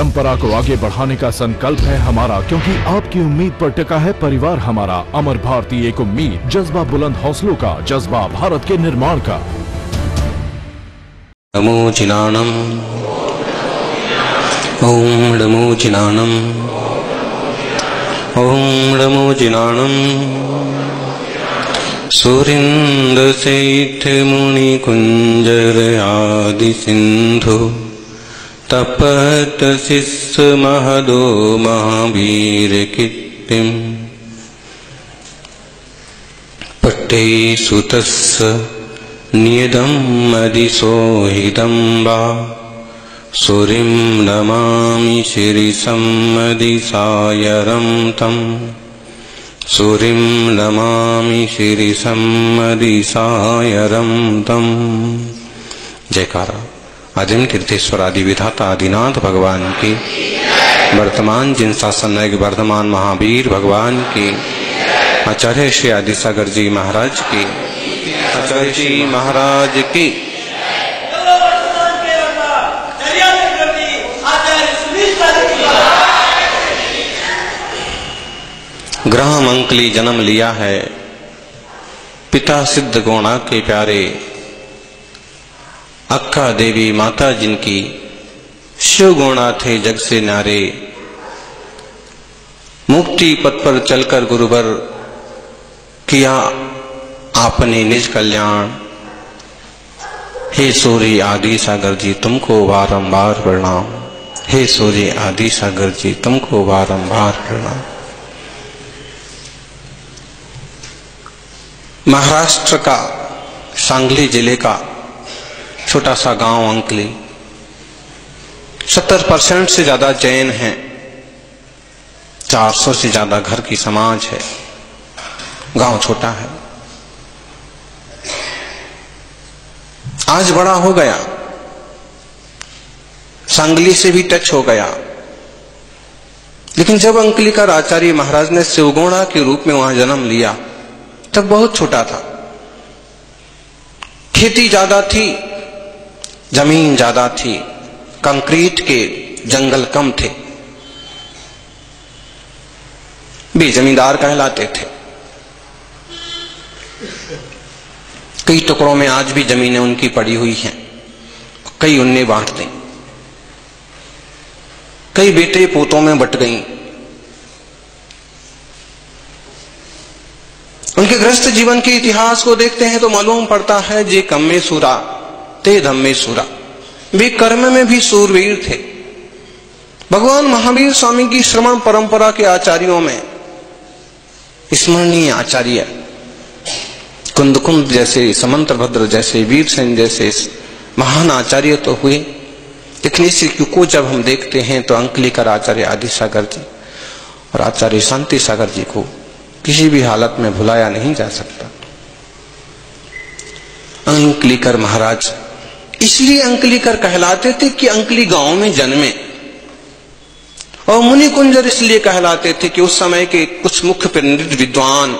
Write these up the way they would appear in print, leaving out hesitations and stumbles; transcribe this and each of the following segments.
परंपरा को आगे बढ़ाने का संकल्प है हमारा, क्योंकि आपकी उम्मीद पर टिका है परिवार हमारा। अमर भारती एक उम्मीद, जज्बा बुलंद हौसलों का, जज्बा भारत के निर्माण का। नमो जिनानम ओम नमो जिनानम ओम नमो जिनानम। सुरिंद्र सेठ मुनि कुंजर आदि सिंधु तपत शिष्य महदो महावीर कीर्तिम। पट्टे सुतस्य नियदम अधिसोहितं वा सूरिं नमामि शिरिषं अधिसायरं तम्। सूरिं नमामि शिरिषं अधिसायरं तम्। जयकारा। आदिम तीर्थेश्वर आदि विधाता आदिनाथ भगवान की, वर्तमान जिन शासन नायक वर्धमान महावीर भगवान की, आचार्य श्री आदिसागर जी महाराज की, आचार्य जी महाराज की। ग्राम अंकली जन्म लिया है, पिता सिद्ध गौणा के प्यारे, अक्का देवी माता जिनकी, शिव गौणा थे जग से न्यारे। मुक्ति पथ पर चलकर गुरुवर किया आपने निज कल्याण। हे सूर्य आदि सागर जी तुमको बारंबार प्रणाम। हे सूर्य आदि सागर जी तुमको बारंबार प्रणाम। महाराष्ट्र का सांगली जिले का छोटा सा गांव अंकली, 70% से ज्यादा जैन हैं, 400 से ज्यादा घर की समाज है। गांव छोटा है, आज बड़ा हो गया, सांगली से भी टच हो गया। लेकिन जब अंकली का आचार्य महाराज ने शिवगौड़ा के रूप में वहां जन्म लिया तब बहुत छोटा था। खेती ज्यादा थी, जमीन ज्यादा थी, कंक्रीट के जंगल कम थे। वे जमींदार कहलाते थे। कई टुकड़ों में आज भी जमीनें उनकी पड़ी हुई हैं, कई उनने बांट दी, कई बेटे पोतों में बट गईं। उनके गृहस्थ जीवन के इतिहास को देखते हैं तो मालूम पड़ता है जे कम्मे सूरा ते धम्मे सूरा। वे कर्म में भी सूरवीर थे। भगवान महावीर स्वामी की श्रवण परंपरा के आचार्यों में स्मरणीय आचार्य कुंदकुंद जैसे, समंतभद्र जैसे, वीरसेन जैसे महान आचार्य तो हुए। लेकिन इस को जब हम देखते हैं तो अंकलीकर आचार्य आदिसागर जी और आचार्य शांति सागर जी को किसी भी हालत में भुलाया नहीं जा सकता। अंकलीकर महाराज इसलिए अंकलीकर कहलाते थे कि अंकली गांव में जन्मे, और मुनि कुंजर इसलिए कहलाते थे कि उस समय के कुछ मुख्य पंडित विद्वान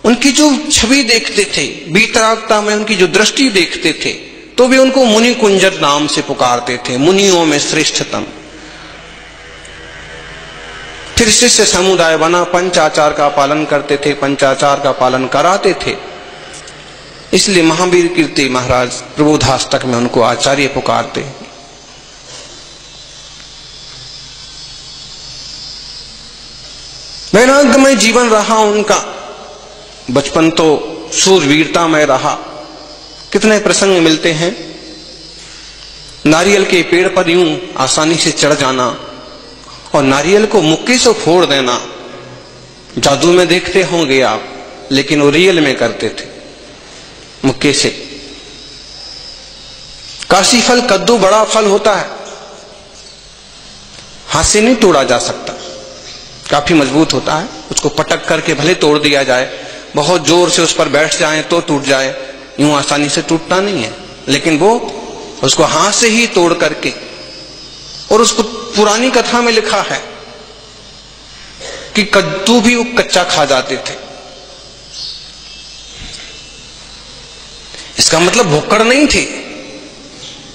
उनकी जो छवि देखते थे, वीतरागता में उनकी जो दृष्टि देखते थे, तो वे उनको मुनि कुंजर नाम से पुकारते थे, मुनियों में श्रेष्ठतम। फिर शिष्य समुदाय बना, पंचाचार का पालन करते थे, पंचाचार का पालन कराते थे। इसलिए महावीर कीर्ति महाराज प्रबोधाष्टक में उनको आचार्य पुकारते। वैराग्यमय जीवन रहा उनका, बचपन तो शूरवीरता में रहा। कितने प्रसंग मिलते हैं, नारियल के पेड़ पर यूं आसानी से चढ़ जाना और नारियल को मुक्के से फोड़ देना। जादू में देखते होंगे आप, लेकिन वो रियल में करते थे, मुक्के से। काशी फल कद्दू बड़ा फल होता है, हाथ से नहीं तोड़ा जा सकता, काफी मजबूत होता है। उसको पटक करके भले तोड़ दिया जाए, बहुत जोर से उस पर बैठ जाए तो टूट जाए, यूं आसानी से टूटता नहीं है। लेकिन वो उसको हाथ से ही तोड़ करके, और उसको पुरानी कथा में लिखा है कि कद्दू भी वो कच्चा खा जाते थे। इसका मतलब भुक्कड़ नहीं थे,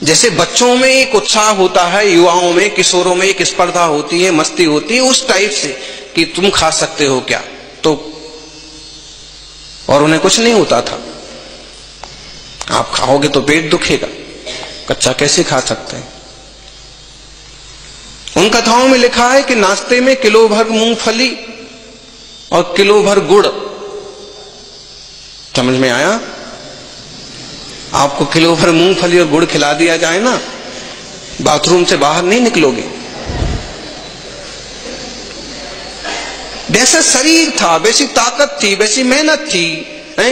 जैसे बच्चों में एक उत्साह होता है, युवाओं में, किशोरों में एक स्पर्धा होती है, मस्ती होती है, उस टाइप से कि तुम खा सकते हो क्या, तो और उन्हें कुछ नहीं होता था। आप खाओगे तो पेट दुखेगा, कच्चा कैसे खा सकते हैं। उन कथाओं में लिखा है कि नाश्ते में किलो भर मूंगफली और किलो भर गुड़, समझ में आया? आपको किलो भर मूंगफली और गुड़ खिला दिया जाए ना, बाथरूम से बाहर नहीं निकलोगे। वैसा शरीर था, वैसी ताकत थी, वैसी मेहनत थी।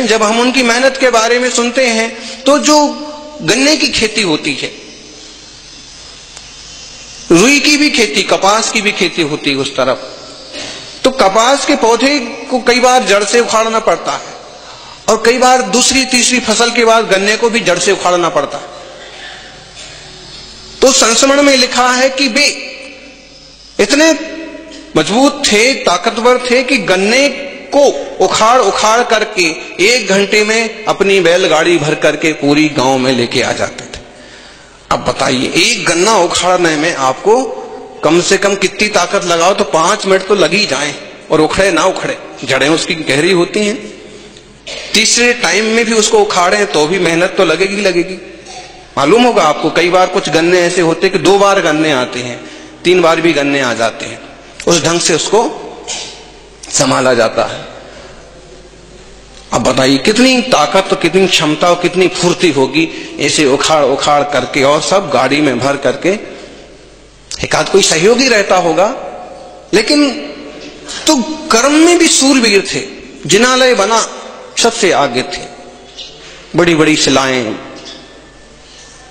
जब हम उनकी मेहनत के बारे में सुनते हैं तो जो गन्ने की खेती होती है, रुई की भी खेती, कपास की भी खेती होती है उस तरफ, तो कपास के पौधे को कई बार जड़ से उखाड़ना पड़ता है और कई बार दूसरी तीसरी फसल के बाद गन्ने को भी जड़ से उखाड़ना पड़ता है। तो संस्मरण में लिखा है कि वे इतने मजबूत थे, ताकतवर थे कि गन्ने को उखाड़ उखाड़ करके 1 घंटे में अपनी बैलगाड़ी भर करके पूरी गांव में लेके आ जाते थे। अब बताइए, एक गन्ना उखाड़ने में आपको कम से कम कितनी ताकत लगाओ तो 5 मिनट तो लग ही जाए, और उखड़े ना उखड़े, जड़ें उसकी गहरी होती हैं। तीसरे टाइम में भी उसको उखाड़े तो भी मेहनत तो लगेगी लगेगी। मालूम होगा आपको, कई बार कुछ गन्ने ऐसे होते कि 2 बार गन्ने आते हैं, 3 बार भी गन्ने आ जाते हैं। उस ढंग से उसको संभाला जाता है। अब बताइए कितनी ताकत और कितनी क्षमता और कितनी फुर्ती होगी ऐसे उखाड़ उखाड़ करके, और सब गाड़ी में भर करके। एक आध कोई सहयोगी रहता होगा, लेकिन तो कर्म में भी सूरवीर थे। जिनालय बना सबसे आगे थे, बड़ी बड़ी सिलाएं,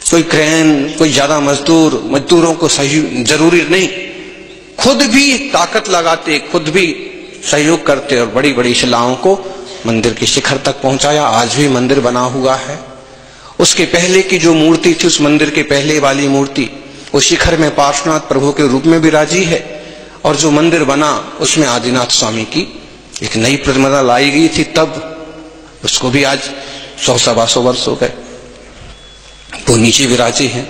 कोई क्रेन, कोई ज्यादा मजदूरों को सहयोग जरूरी नहीं, खुद भी ताकत लगाते, खुद भी सहयोग करते और बड़ी बड़ी शिलाओं को मंदिर के शिखर तक पहुंचाया। आज भी मंदिर बना हुआ है। उसके पहले की जो मूर्ति थी, उस मंदिर के पहले वाली मूर्ति, वो शिखर में पार्श्वनाथ प्रभु के रूप में विराजी है, और जो मंदिर बना उसमें आदिनाथ स्वामी की एक नई प्रतिमा लाई गई थी, तब उसको भी आज 100-125 वर्ष हो गए, वो नीचे विराजी है।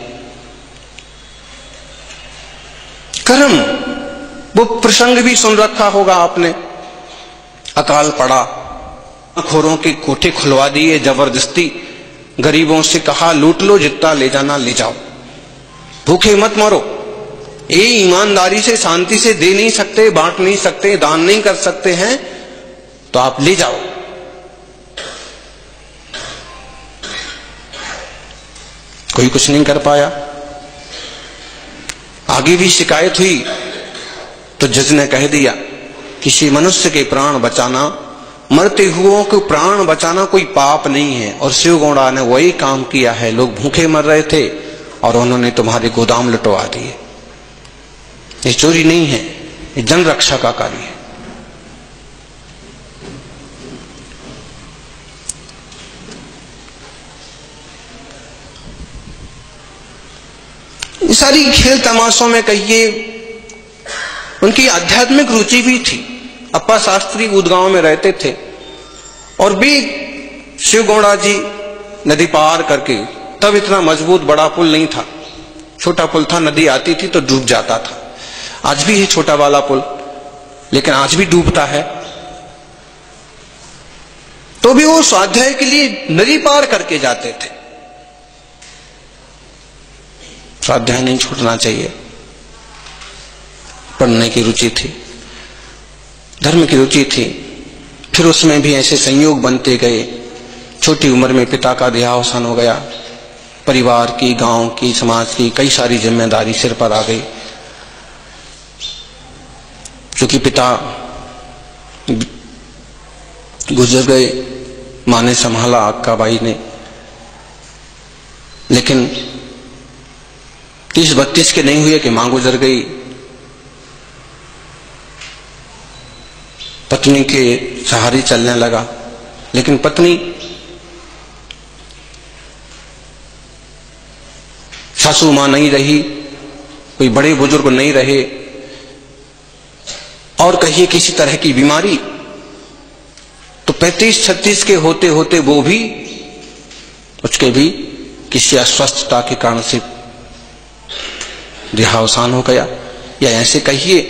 कर्म, वो प्रसंग भी सुन रखा होगा आपने, अकाल पड़ा, खोरों के कोठे खुलवा दिए जबरदस्ती, गरीबों से कहा लूट लो, जितना ले जाना ले जाओ, भूखे मत मरो। ये ईमानदारी से शांति से दे नहीं सकते, बांट नहीं सकते, दान नहीं कर सकते हैं, तो आप ले जाओ। कोई कुछ नहीं कर पाया। आगे भी शिकायत हुई तो जज ने कह दिया, किसी मनुष्य के प्राण बचाना, मरते हुओं को प्राण बचाना कोई पाप नहीं है, और शिव गौड़ा ने वही काम किया है। लोग भूखे मर रहे थे और उन्होंने तुम्हारे गोदाम लुटवा दिए। ये चोरी नहीं है, ये जन रक्षा का कार्य है। ये सारी खेल तमाशों में कहिए, उनकी आध्यात्मिक रुचि भी थी। अप्पा शास्त्री ऊदगांव में रहते थे, और भी शिव गौड़ा जी नदी पार करके, तब इतना मजबूत बड़ा पुल नहीं था, छोटा पुल था, नदी आती थी तो डूब जाता था। आज भी है छोटा वाला पुल, लेकिन आज भी डूबता है। तो भी वो स्वाध्याय के लिए नदी पार करके जाते थे। स्वाध्याय नहीं छूटना चाहिए। पढ़ने की रुचि थी, धर्म की रुचि थी। फिर उसमें भी ऐसे संयोग बनते गए। छोटी उम्र में पिता का देहावसान हो गया, परिवार की, गांव की, समाज की कई सारी जिम्मेदारी सिर पर आ गई। क्योंकि पिता गुजर गए, मां ने संभाला, अक्का बाई ने। लेकिन 30-32 के नहीं हुए कि मां गुजर गई। पत्नी के सहारे चलने लगा, लेकिन पत्नी सासू मां नहीं रही, कोई बड़े बुजुर्ग नहीं रहे, और कहिए किसी तरह की बीमारी। तो 35-36 के होते होते वो भी, उसके भी किसी अस्वस्थता के कारण से देहावसान हो गया, या ऐसे कहिए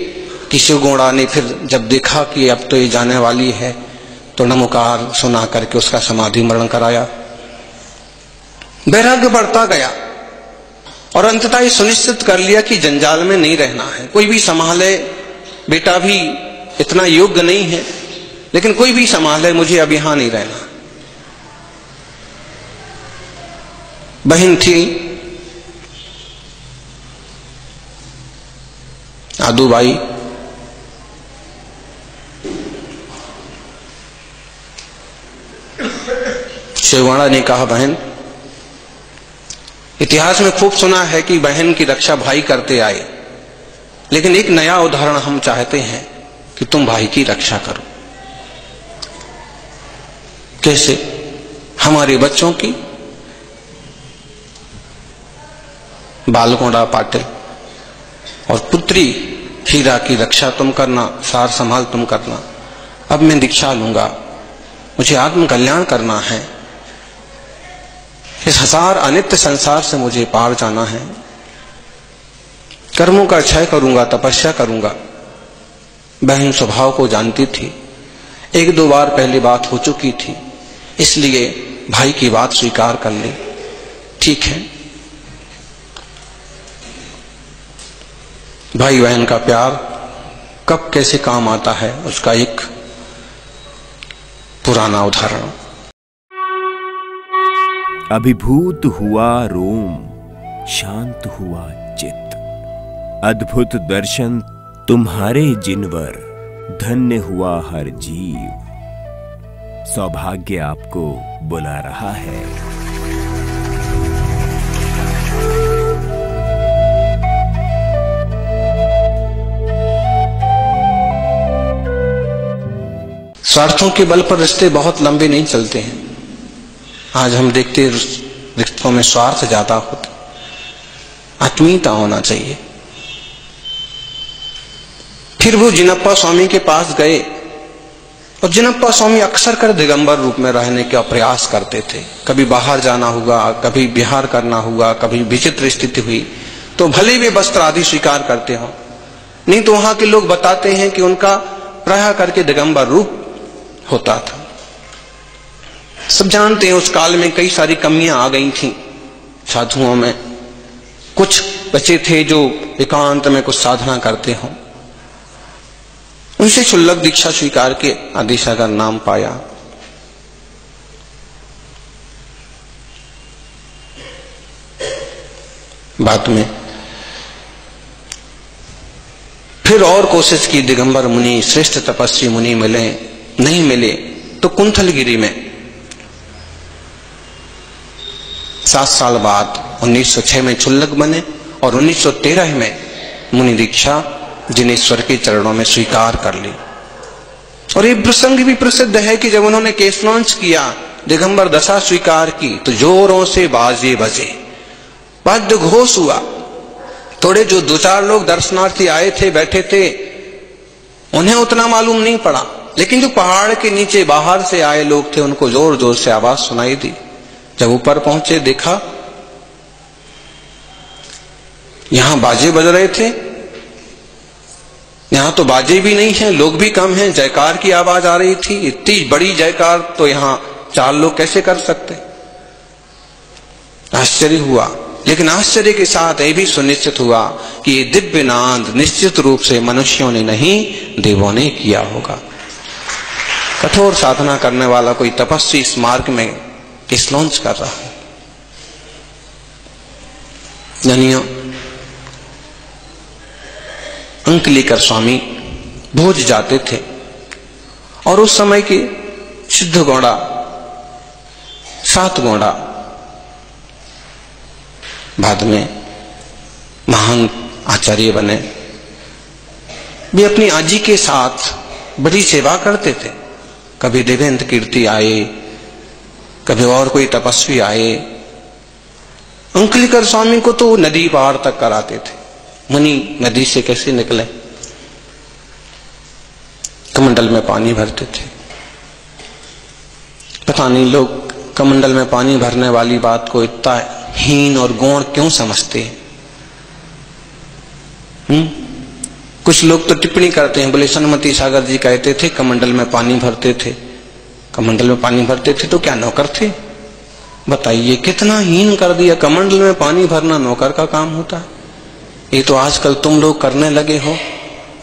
कि शिवगोड़ा ने फिर जब देखा कि अब तो ये जाने वाली है तो नमोकार सुना करके उसका समाधि मरण कराया। वैराग्य बढ़ता गया और अंततः ये सुनिश्चित कर लिया कि जंजाल में नहीं रहना है, कोई भी संभाले, बेटा भी इतना योग्य नहीं है लेकिन कोई भी संभाले, मुझे अब यहां नहीं रहना। बहन थी आदूबाई, शिवगोड़ा ने कहा, बहन, इतिहास में खूब सुना है कि बहन की रक्षा भाई करते आए, लेकिन एक नया उदाहरण हम चाहते हैं कि तुम भाई की रक्षा करो। कैसे? हमारे बच्चों की, बालगोड़ा पाटिल और पुत्री हीरा की रक्षा तुम करना, सार संभाल तुम करना। अब मैं दीक्षा लूंगा, मुझे आत्म कल्याण करना है, इस हजार अनित्य संसार से मुझे पार जाना है, कर्मों का क्षय करूंगा, तपस्या करूंगा। बहन स्वभाव को जानती थी, एक दो बार पहली बात हो चुकी थी, इसलिए भाई की बात स्वीकार कर ली। ठीक है, भाई बहन का प्यार कब कैसे काम आता है उसका एक पुराना उदाहरण। अभिभूत हुआ रोम, शांत हुआ चित्त, अद्भुत दर्शन तुम्हारे जिनवर, धन्य हुआ हर जीव, सौभाग्य आपको बुला रहा है। स्वार्थों के बल पर रिश्ते बहुत लंबे नहीं चलते हैं। आज हम देखते रिश्तों में स्वार्थ ज्यादा होता, आत्मीयता होना चाहिए। फिर वो जिनप्पा स्वामी के पास गए और जिनप्पा स्वामी अक्सर कर दिगंबर रूप में रहने का प्रयास करते थे। कभी बाहर जाना हुआ, कभी बिहार करना हुआ, कभी विचित्र स्थिति हुई तो भले वे वस्त्र आदि स्वीकार करते हो, नहीं तो वहां के लोग बताते हैं कि उनका प्रायः करके दिगंबर रूप होता था। सब जानते हैं उस काल में कई सारी कमियां आ गई थी साधुओं में। कुछ बचे थे जो एकांत में कुछ साधना करते हों, उनसे क्षुल्लक दीक्षा स्वीकार के आदिसागर नाम पाया। बाद में फिर और कोशिश की, दिगंबर मुनि, श्रेष्ठ तपस्वी मुनि मिले, नहीं मिले तो कुंथलगिरी में 7 साल बाद 1906 में क्षुल्लक बने और 1913 में मुनि दीक्षा जिनेश्वर के चरणों में स्वीकार कर ली। और ये प्रसंग भी प्रसिद्ध है कि जब उन्होंने केशवांश किया, दिगंबर दशा स्वीकार की, तो जोरों से बाजे बजे, वाद्य घोष हुआ। थोड़े जो 2-4 लोग दर्शनार्थी आए थे, बैठे थे, उन्हें उतना मालूम नहीं पड़ा, लेकिन जो पहाड़ के नीचे बाहर से आए लोग थे उनको जोर जोर से आवाज सुनाई दी। जब ऊपर पहुंचे देखा यहां बाजे बज रहे थे, यहां तो बाजे भी नहीं है, लोग भी कम हैं, जयकार की आवाज आ रही थी। इतनी बड़ी जयकार तो यहां 4 लोग कैसे कर सकते? आश्चर्य हुआ, लेकिन आश्चर्य के साथ यह भी सुनिश्चित हुआ कि ये दिव्य नाद निश्चित रूप से मनुष्यों ने नहीं, देवों ने किया होगा। कठोर साधना करने वाला कोई तपस्वी इस मार्ग में किस लॉन्च कर रहा है। जनियों, अंकलेकर स्वामी भोज जाते थे और उस समय के सिद्ध गौड़ा, 7 गौड़ा, बाद में महान आचार्य बने, वे अपनी आजी के साथ बड़ी सेवा करते थे। कभी देवेंद्र कीर्ति आए, कभी और कोई तपस्वी आए। अंकलेकर स्वामी को तो नदी पार तक कराते थे। मुनि नदी से कैसे निकले? कमंडल में पानी भरते थे। पता नहीं लोग कमंडल में पानी भरने वाली बात को इतना हीन और गौण क्यों समझते हैं? कुछ लोग तो टिप्पणी करते हैं, बोले सन्मति सागर जी कहते थे कमंडल में पानी भरते थे, कमंडल में पानी भरते थे तो क्या नौकर थे? बताइए कितना हीन कर दिया। कमंडल में पानी भरना नौकर का काम होता है? ये तो आजकल तुम लोग करने लगे हो।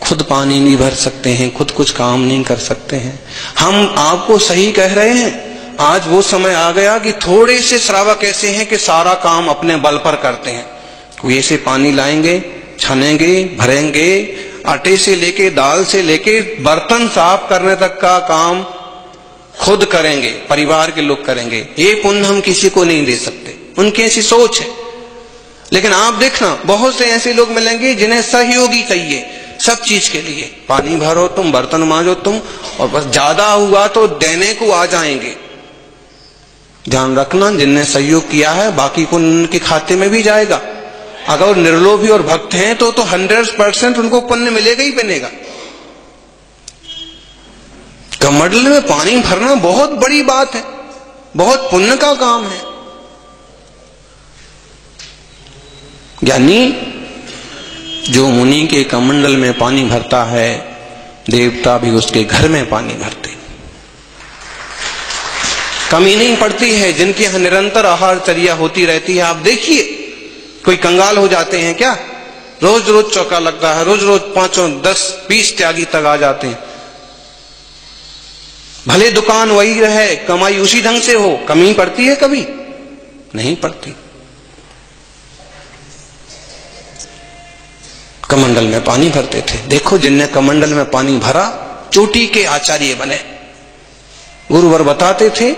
खुद पानी नहीं भर सकते हैं, खुद कुछ काम नहीं कर सकते हैं। हम आपको सही कह रहे हैं, आज वो समय आ गया कि थोड़े से श्रावक ऐसे हैं कि सारा काम अपने बल पर करते हैं। कुएं से पानी लाएंगे, छानेंगे, भरेंगे, आटे से लेके दाल से लेके बर्तन साफ करने तक का काम खुद करेंगे, परिवार के लोग करेंगे। ये पुण्य हम किसी को नहीं दे सकते, उनकी ऐसी सोच है। लेकिन आप देखना बहुत से ऐसे लोग मिलेंगे जिन्हें सहयोगी चाहिए सब चीज के लिए। पानी भरो तुम, बर्तन मांजो तुम, और बस ज्यादा हुआ तो देने को आ जाएंगे। ध्यान रखना, जिनने सहयोग किया है बाकी को उनके खाते में भी जाएगा। अगर निर्लोभी और भक्त हैं तो 100% उनको पुण्य मिलेगा ही मिलेगा। कमंडल में पानी भरना बहुत बड़ी बात है, बहुत पुण्य का काम है। यानी जो मुनि के कमंडल में पानी भरता है, देवता भी उसके घर में पानी भरते। कमी नहीं पड़ती है। जिनके यहां निरंतर आहारचर्या होती रहती है, आप देखिए कोई कंगाल हो जाते हैं क्या? रोज रोज चौका लगता है, रोज रोज 5, 10, 20 त्यागी तक आ जाते हैं। भले दुकान वही रहे, कमाई उसी ढंग से हो, कमी पड़ती है? कभी नहीं पड़ती। कमंडल में पानी भरते थे। देखो जिनने कमंडल में पानी भरा चोटी के आचार्य बने। गुरुवर बताते थे,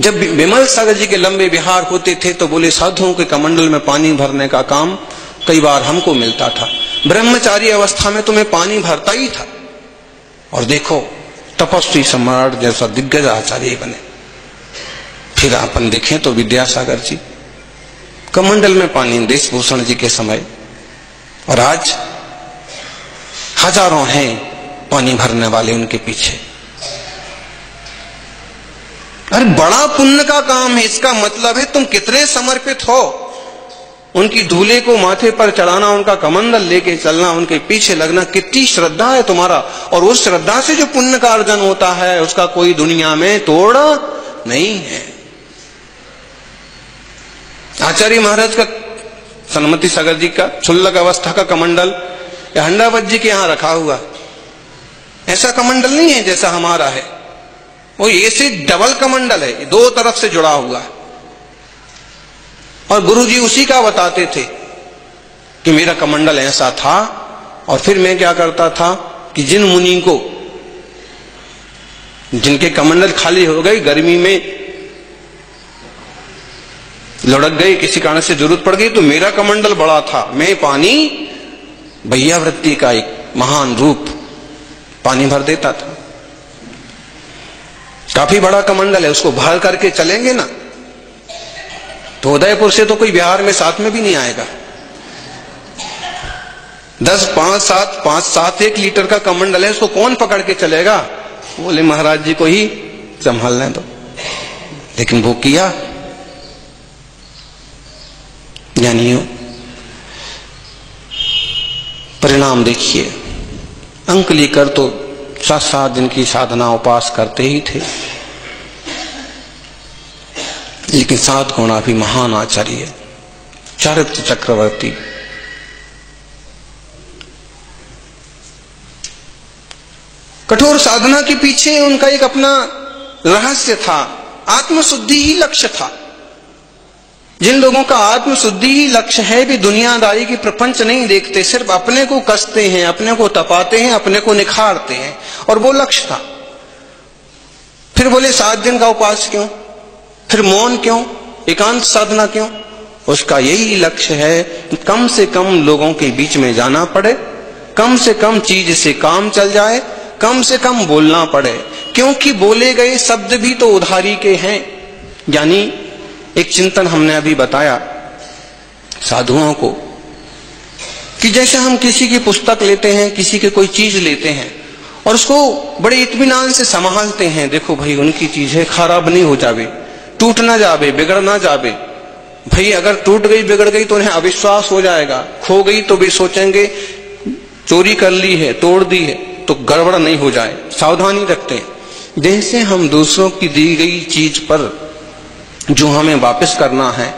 जब विमल सागर जी के लंबे विहार होते थे तो बोले साधुओं के कमंडल में पानी भरने का काम कई बार हमको मिलता था। ब्रह्मचारी अवस्था में तुम्हें पानी भरता ही था। और देखो तपस्वी सम्राट जैसा दिग्गज आचार्य बने। फिर अपन देखें तो विद्यासागर जी कमंडल में पानी, देशभूषण जी के समय, और आज हजारों हैं पानी भरने वाले उनके पीछे। अरे बड़ा पुण्य का काम है। इसका मतलब है तुम कितने समर्पित हो। उनकी धूले को माथे पर चढ़ाना, उनका कमंडल लेके चलना, उनके पीछे लगना, कितनी श्रद्धा है तुम्हारा। और उस श्रद्धा से जो पुण्य का अर्जन होता है उसका कोई दुनिया में तोड़ नहीं है। आचार्य महाराज का, सन्मति सागर जी का क्षुल्लक अवस्था का कमंडल हंडावत जी के यहां रखा हुआ, ऐसा कमंडल नहीं है जैसा हमारा है। वो ऐसे डबल कमंडल है, दो तरफ से जुड़ा हुआ है। और गुरुजी उसी का बताते थे कि मेरा कमंडल ऐसा था। और फिर मैं क्या करता था कि जिन मुनि को, जिनके कमंडल खाली हो गए, गर्मी में लुढ़क गए, किसी कारण से जरूरत पड़ गई, तो मेरा कमंडल बड़ा था, मैं पानी भैया वृत्ति का एक महान रूप पानी भर देता था। काफी बड़ा कमंडल है, उसको भर करके चलेंगे ना तो उदयपुर से तो कोई बिहार में साथ में भी नहीं आएगा। 10, 5, 7 1 लीटर का कमंडल है, उसको कौन पकड़ के चलेगा? बोले महाराज जी को ही संभालने दो। लेकिन वो किया। ज्ञानियों परिणाम देखिए। अंक लेकर तो 7 दिन की साधना उपास करते ही थे, लेकिन 7 गुणा भी महान आचार्य चारित्र चक्रवर्ती, कठोर साधना के पीछे उनका एक अपना रहस्य था। आत्मशुद्धि ही लक्ष्य था। जिन लोगों का आत्मशुद्धि ही लक्ष्य है, भी दुनियादारी की प्रपंच नहीं देखते, सिर्फ अपने को कसते हैं, अपने को तपाते हैं, अपने को निखारते हैं, और वो लक्ष्य था। फिर बोले 7 दिन का उपवास क्यों, फिर मौन क्यों, एकांत साधना क्यों? उसका यही लक्ष्य है कि कम से कम लोगों के बीच में जाना पड़े, कम से कम चीज से काम चल जाए, कम से कम बोलना पड़े, क्योंकि बोले गए शब्द भी तो उधारी के हैं। यानी एक चिंतन हमने अभी बताया साधुओं को कि जैसे हम किसी की पुस्तक लेते हैं, किसी की कोई चीज लेते हैं और उसको बड़े इत्मीनान से संभालते हैं। देखो भाई उनकी चीज है, खराब नहीं हो जावे, टूट ना जावे, बिगड़ ना जावे, भाई अगर टूट गई बिगड़ गई तो उन्हें अविश्वास हो जाएगा, खो गई तो भी सोचेंगे चोरी कर ली है, तोड़ दी है, तो गड़बड़ नहीं हो जाए, सावधानी रखते हैं। जैसे हम दूसरों की दी गई चीज पर जो हमें वापस करना है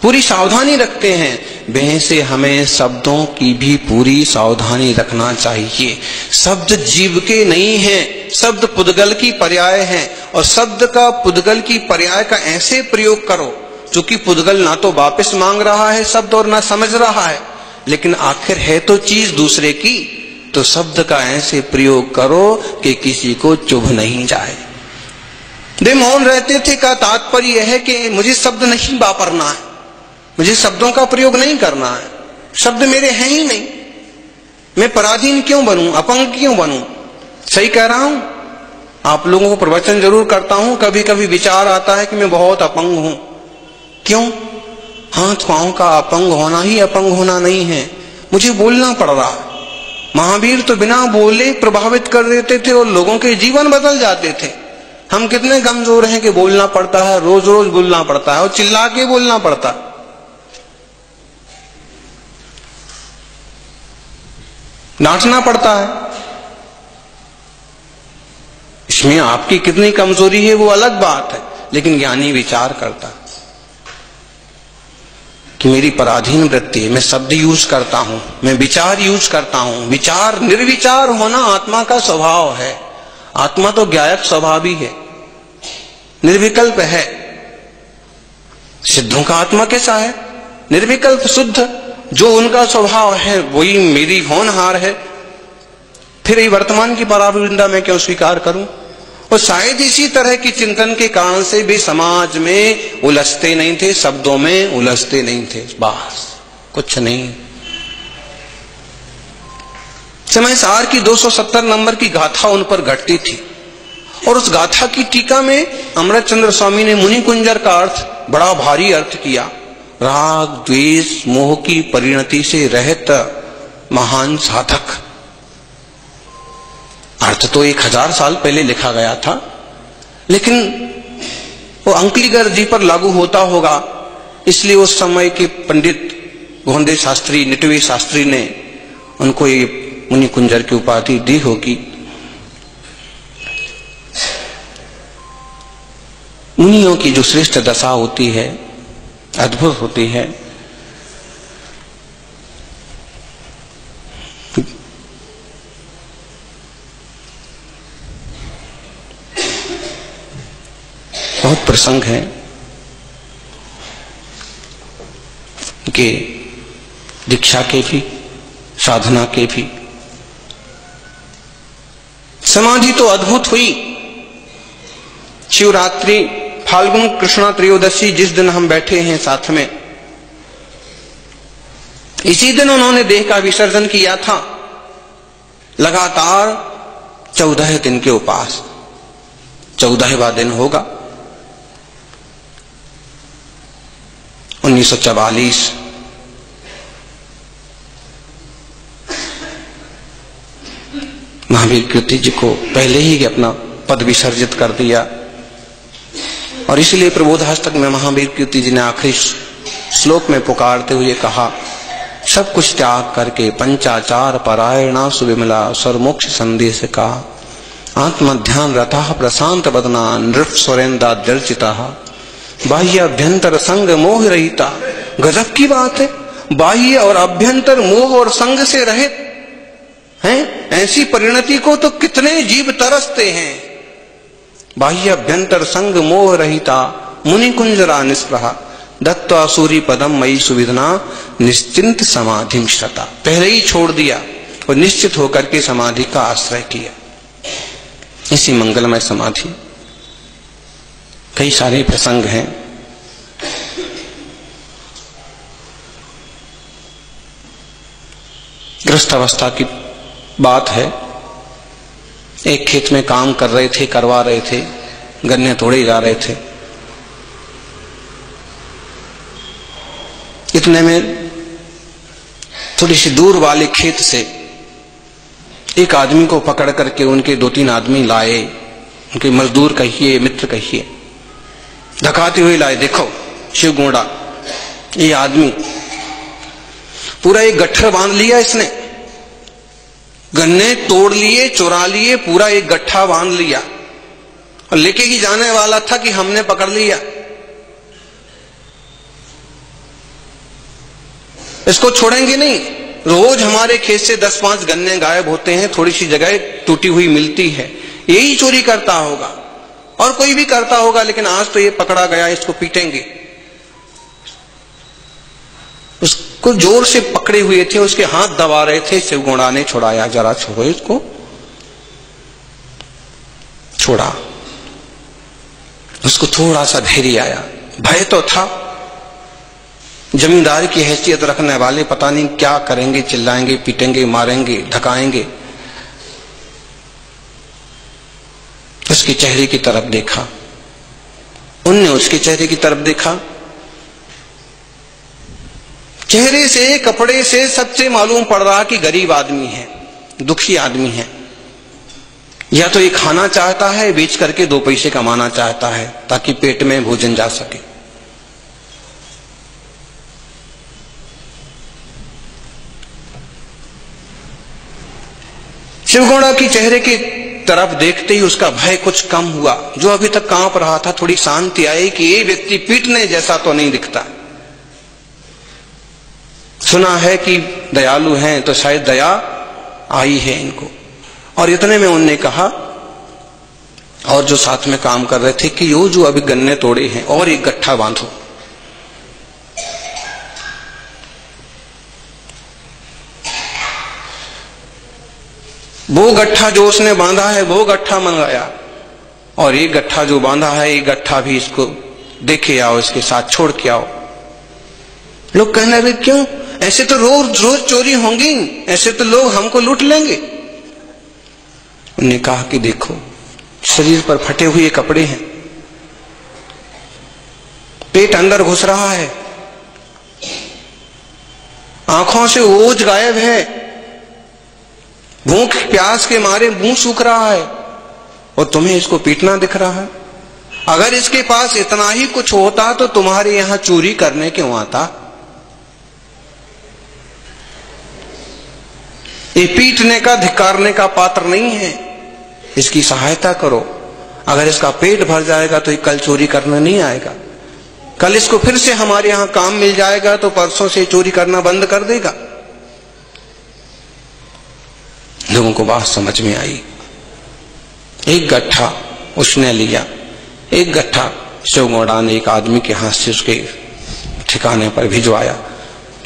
पूरी सावधानी रखते हैं, वैसे हमें शब्दों की भी पूरी सावधानी रखना चाहिए। शब्द जीव के नहीं हैं, शब्द पुद्गल की पर्याय हैं, और शब्द का पुद्गल की पर्याय का ऐसे प्रयोग करो क्योंकि पुद्गल ना तो वापस मांग रहा है शब्द और ना समझ रहा है, लेकिन आखिर है तो चीज दूसरे की, तो शब्द का ऐसे प्रयोग करो कि किसी को चुभ नहीं जाए। वे मौन रहते थे का तात्पर्य यह है कि मुझे शब्द नहीं वापरना है, मुझे शब्दों का प्रयोग नहीं करना है, शब्द मेरे हैं ही नहीं, मैं पराधीन क्यों बनूं, अपंग क्यों बनूं। सही कह रहा हूं, आप लोगों को प्रवचन जरूर करता हूं, कभी कभी विचार आता है कि मैं बहुत अपंग हूं। क्यों? हाथ पांव का अपंग होना ही अपंग होना नहीं है, मुझे बोलना पड़ रहा है। महावीर तो बिना बोले प्रभावित कर देते थे और लोगों के जीवन बदल जाते थे। हम कितने कमजोर हैं कि बोलना पड़ता है, रोज रोज बोलना पड़ता है और चिल्ला के बोलना पड़ता है। डांटना पड़ता है। इसमें आपकी कितनी कमजोरी है वो अलग बात है, लेकिन ज्ञानी विचार करता है कि मेरी पराधीन वृत्ति है, मैं शब्द यूज करता हूं, मैं विचार यूज करता हूं। विचार निर्विचार होना आत्मा का स्वभाव है। आत्मा तो ज्ञायक स्वभावी है, निर्विकल्प है। सिद्धों का आत्मा कैसा है? निर्विकल्प शुद्ध, जो उनका स्वभाव है वही मेरी होनहार है। फिर ये वर्तमान की पराविंदा मैं क्यों स्वीकार करूं? और शायद इसी तरह की चिंतन के कारण से भी समाज में उलझते नहीं थे, शब्दों में उलझते नहीं थे, बस कुछ नहीं। समय सार की 270 नंबर की गाथा उन पर घटती थी, और उस गाथा की टीका में अमृतचंद्र स्वामी ने मुनि कुंजर का अर्थ बड़ा भारी अर्थ किया। राग द्वेष मोह की परिणति से रहित महान साधक। अर्थ तो 1000 साल पहले लिखा गया था, लेकिन वो अंकलीगर जी पर लागू होता होगा, इसलिए उस समय के पंडित गोंदे शास्त्री, निटवे शास्त्री ने उनको ये मुनि कुंजर की उपाधि दी होगी। मुनियों की जो श्रेष्ठ दशा होती है, अद्भुत होती है। बहुत प्रसंग है कि दीक्षा के भी, साधना के भी। समाधि तो अद्भुत हुई। शिवरात्रि फाल्गुन कृष्णा त्रयोदशी जिस दिन हम बैठे हैं साथ में, इसी दिन उन्होंने देह का विसर्जन किया था। लगातार 14 दिन के उपास, 14वां दिन होगा 1944। महावीर कीर्ति जी को पहले ही अपना पद विसर्जित कर दिया, और इसलिए प्रबोधाष्टक में महावीर कीर्ति जी ने आखिरी श्लोक में पुकारते हुए कहा, सब कुछ त्याग करके पंचाचार परायणा सुविमला सर्वमोक्ष संदेश का आत्मध्यान रथा प्रशांत बदना नृप स्वरेंदा जर्चिता बाह्य अभ्यंतर संग मोह रहिता। गजब की बात है, बाह्य और अभ्यंतर मोह और संग से रहित हैं। ऐसी परिणति को तो कितने जीव तरसते हैं। बाह्य अभ्यंतर संग मोह रहिता मुनि कुंजरा निष्प्रहा दत्वा सूरी पदम मई सुविधना निश्चिंत समाधि श्रता। पहले ही छोड़ दिया और निश्चित होकर के समाधि का आश्रय किया। इसी मंगलमय समाधि कई सारे प्रसंग हैं। गृहस्थ अवस्था की बात है। एक खेत में काम कर रहे थे, करवा रहे थे, गन्ने तोड़े जा रहे थे। इतने में थोड़ी सी दूर वाले खेत से एक आदमी को पकड़ करके उनके 2-3 आदमी लाए, उनके मजदूर कहिए, मित्र कहिए, धकाते हुए लाए। देखो शिव गोंडा ये आदमी पूरा एक गट्ठर बांध लिया इसने, गन्ने तोड़ लिए, चुरा लिए, पूरा एक गट्ठा बांध लिया और लेके ही जाने वाला था कि हमने पकड़ लिया। इसको छोड़ेंगे नहीं। रोज हमारे खेत से 10-5 गन्ने गायब होते हैं, थोड़ी सी जगह टूटी हुई मिलती है, यही चोरी करता होगा और कोई भी करता होगा, लेकिन आज तो ये पकड़ा गया, इसको पीटेंगे। उसको जोर से पकड़े हुए थे, उसके हाथ दबा रहे थे। शिवगोड़ा ने छुड़ाया, जरा छोड़ो इसको, छोड़ा। उसको थोड़ा सा धैर्य आया, भय तो था। जमींदार की हैसियत रखने वाले पता नहीं क्या करेंगे, चिल्लाएंगे, पीटेंगे, मारेंगे, धकाएंगे। उसके चेहरे की तरफ देखा, उनने उसके चेहरे की तरफ देखा। चेहरे से, कपड़े से, सबसे मालूम पड़ रहा कि गरीब आदमी है, दुखी आदमी है। या तो ये खाना चाहता है, बेच करके 2 पैसे कमाना चाहता है ताकि पेट में भोजन जा सके। शिवगोड़ा की चेहरे की तरफ देखते ही उसका भय कुछ कम हुआ। जो अभी तक कांप रहा था, थोड़ी शांति आई कि ये व्यक्ति पीटने जैसा तो नहीं दिखता। सुना है कि दयालु हैं, तो शायद दया आई है इनको। और इतने में उनने कहा, और जो साथ में काम कर रहे थे, कि यो जो अभी गन्ने तोड़े हैं और एक गट्ठा बांधो। वो गट्ठा जो उसने बांधा है वो गट्ठा मंगाया, और एक गट्ठा जो बांधा है, एक गट्ठा भी इसको देखे आओ, इसके साथ छोड़ के आओ। लोग कहने लगे, क्यों? ऐसे तो रोज रोज चोरी होंगी, ऐसे तो लोग हमको लूट लेंगे। उन्होंने कहा कि देखो, शरीर पर फटे हुए कपड़े हैं, पेट अंदर घुस रहा है, आंखों से ओज गायब है, भूख प्यास के मारे मुंह सूख रहा है, और तुम्हें इसको पीटना दिख रहा है। अगर इसके पास इतना ही कुछ होता तो तुम्हारे यहां चोरी करने क्यों आता? ये पीटने का, धिक्कारने का पात्र नहीं है। इसकी सहायता करो। अगर इसका पेट भर जाएगा तो ये कल चोरी करने नहीं आएगा। कल इसको फिर से हमारे यहां काम मिल जाएगा तो परसों से चोरी करना बंद कर देगा। लोगों को बात समझ में आई। एक गट्ठा उसने लिया, एक गट्ठा शिवगोड़ा ने एक आदमी के हाथ से उसके ठिकाने पर भिजवाया।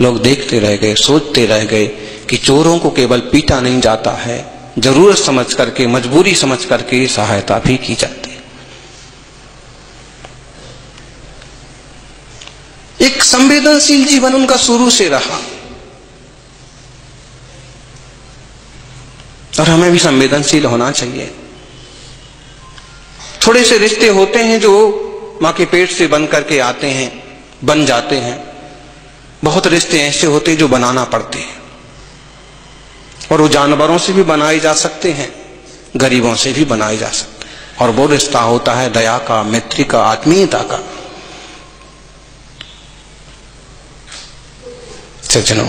लोग देखते रह गए, सोचते रह गए कि चोरों को केवल पीटा नहीं जाता है, जरूरत समझ करके, मजबूरी समझ करके सहायता भी की जाती है। एक संवेदनशील जीवन उनका शुरू से रहा, और हमें भी संवेदनशील होना चाहिए। थोड़े से रिश्ते होते हैं जो मां के पेट से बन करके आते हैं, बन जाते हैं। बहुत रिश्ते ऐसे होते हैं जो बनाना पड़ते हैं, और वो जानवरों से भी बनाए जा सकते हैं, गरीबों से भी बनाए जा सकते हैं। और वो रिश्ता होता है दया का, मैत्री का, आत्मीयता का। सज्जनों,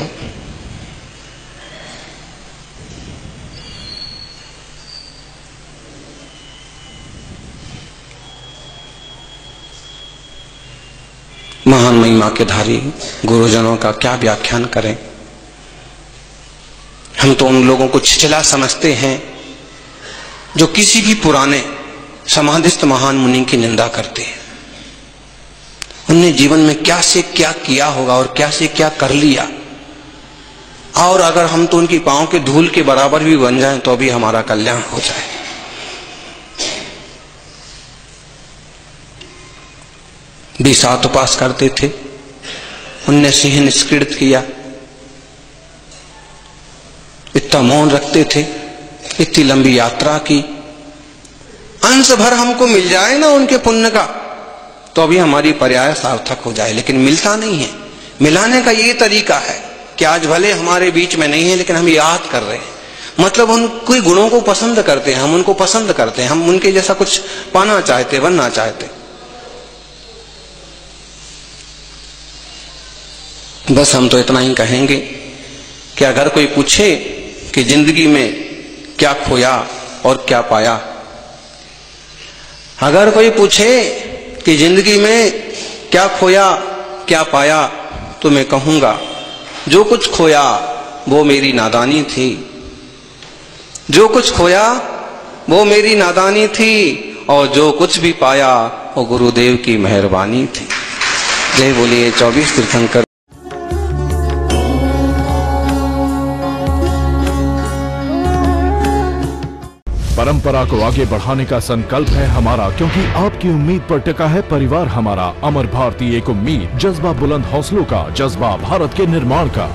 महान महिमा के धारी गुरुजनों का क्या व्याख्यान करें। हम तो उन लोगों को छिछला समझते हैं जो किसी भी पुराने समाधिस्थ महान मुनि की निंदा करते हैं। उनने जीवन में क्या से क्या किया होगा और क्या से क्या कर लिया, और अगर हम तो उनकी पांव के धूल के बराबर भी बन जाएं तो भी हमारा कल्याण हो जाए। दिशात उपास करते थे, उनने सिंह निष्क्रिय किया, इतना मौन रखते थे, इतनी लंबी यात्रा की। अंश भर हमको मिल जाए ना उनके पुण्य का तो अभी हमारी पर्याय सार्थक हो जाए, लेकिन मिलता नहीं है। मिलाने का ये तरीका है कि आज भले हमारे बीच में नहीं है लेकिन हम याद कर रहे हैं, मतलब उनके गुणों को पसंद करते हैं, हम उनको पसंद करते हैं, हम उनके जैसा कुछ पाना चाहते, बनना चाहते। बस हम तो इतना ही कहेंगे कि अगर कोई पूछे कि जिंदगी में क्या खोया और क्या पाया, अगर कोई पूछे कि जिंदगी में क्या खोया क्या पाया, तो मैं कहूंगा जो कुछ खोया वो मेरी नादानी थी, जो कुछ खोया वो मेरी नादानी थी, और जो कुछ भी पाया वो गुरुदेव की मेहरबानी थी। जय बोलिए 24 तीर्थंकर। परंपरा को आगे बढ़ाने का संकल्प है हमारा, क्योंकि आपकी उम्मीद पर टिका है परिवार हमारा। अमर भारती एक उम्मीद, जज्बा बुलंद हौसलों का, जज्बा भारत के निर्माण का।